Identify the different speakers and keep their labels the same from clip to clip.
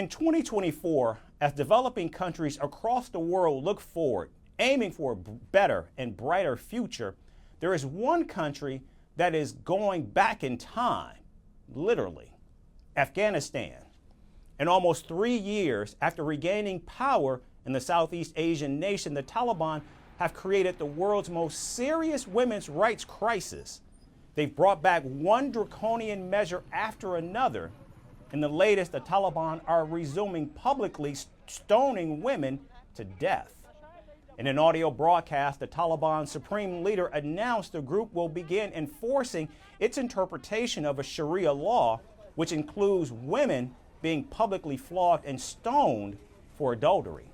Speaker 1: In 2024, as developing countries across the world look forward, aiming for a better and brighter future, there is one country that is going back in time, literally, Afghanistan. In almost 3 years after regaining power in the Southeast Asian nation, the Taliban have created the world's most serious women's rights crisis. They've brought back one draconian measure after another. In the latest, the Taliban are resuming publicly stoning women to death. In an audio broadcast, the Taliban supreme leader announced the group will begin enforcing its interpretation of a Sharia law, which includes women being publicly flogged and stoned for adultery.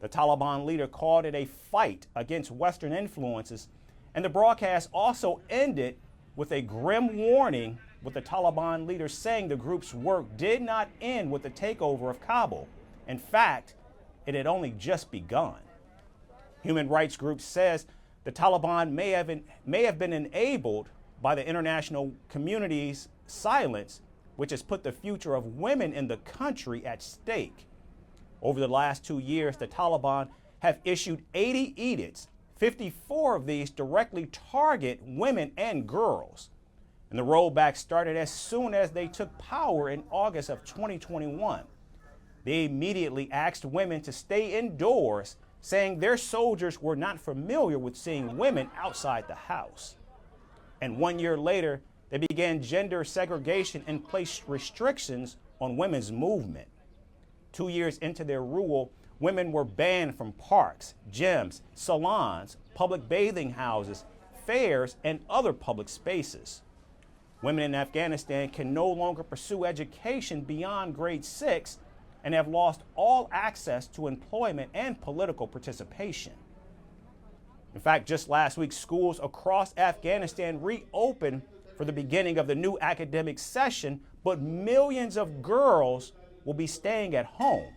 Speaker 1: The Taliban leader called it a fight against Western influences, and the broadcast also ended with a grim warning, with the Taliban leader saying the group's work did not end with the takeover of Kabul. In fact, it had only just begun. Human rights group says the Taliban may have been enabled by the international community's silence, which has put the future of women in the country at stake. Over the last 2 years, the Taliban have issued 80 edicts. 54 of these directly target women and girls. And the rollback started as soon as they took power in August of 2021. They immediately asked women to stay indoors, saying their soldiers were not familiar with seeing women outside the house. And 1 year later, they began gender segregation and placed restrictions on women's movement. 2 years into their rule, women were banned from parks, gyms, salons, public bathing houses, fairs, and other public spaces. Women in Afghanistan can no longer pursue education beyond grade 6 and have lost all access to employment and political participation. In fact, just last week, schools across Afghanistan reopened for the beginning of the new academic session, but millions of girls will be staying at home.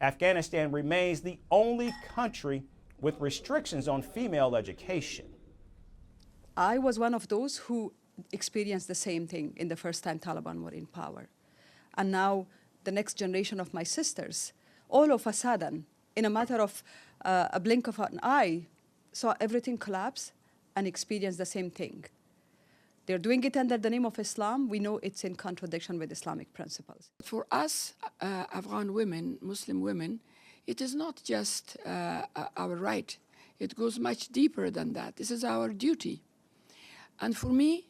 Speaker 1: Afghanistan remains the only country with restrictions on female education.
Speaker 2: I was one of those who experienced the same thing in the first time Taliban were in power. And now the next generation of my sisters, all of a sudden, in a matter of a blink of an eye, saw everything collapse and experienced the same thing. They're doing it under the name of Islam. We know it's in contradiction with Islamic principles.
Speaker 3: For us, Afghan women, Muslim women, it is not just our right. It goes much deeper than that. This is our duty. And for me,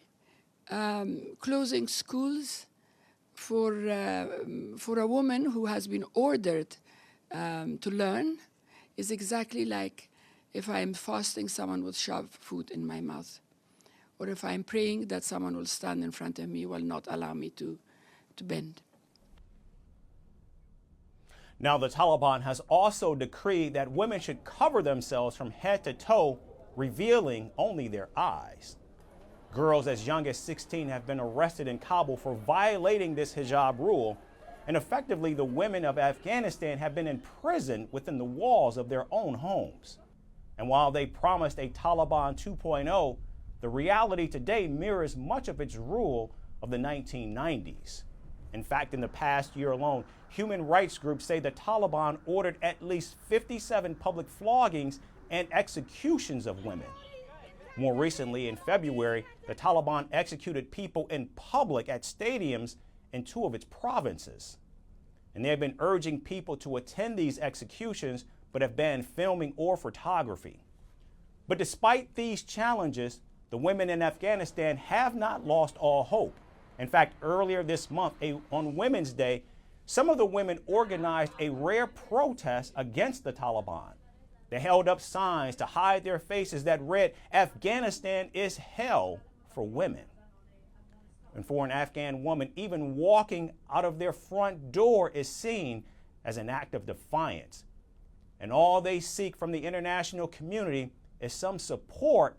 Speaker 3: closing schools for a woman who has been ordered to learn is exactly like if I'm fasting, someone will shove food in my mouth. Or if I'm praying, that someone will stand in front of me, will not allow me to bend.
Speaker 1: Now, the Taliban has also decreed that women should cover themselves from head to toe, revealing only their eyes. Girls as young as 16 have been arrested in Kabul for violating this hijab rule, and effectively the women of Afghanistan have been imprisoned within the walls of their own homes. And while they promised a Taliban 2.0, the reality today mirrors much of its rule of the 1990s. In fact, in the past year alone, human rights groups say the Taliban ordered at least 57 public floggings and executions of women. More recently, in February, the Taliban executed people in public at stadiums in 2 of its provinces. And they have been urging people to attend these executions, but have banned filming or photography. But despite these challenges, the women in Afghanistan have not lost all hope. In fact, earlier this month, on Women's Day, some of the women organized a rare protest against the Taliban. They held up signs to hide their faces that read, "Afghanistan is hell for women." And for an Afghan woman, even walking out of their front door is seen as an act of defiance. And all they seek from the international community is some support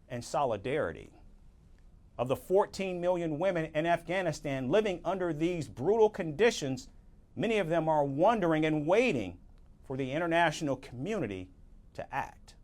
Speaker 1: and solidarity. Of the 14 million women in Afghanistan living under these brutal conditions, many of them are wondering and waiting for the international community to act.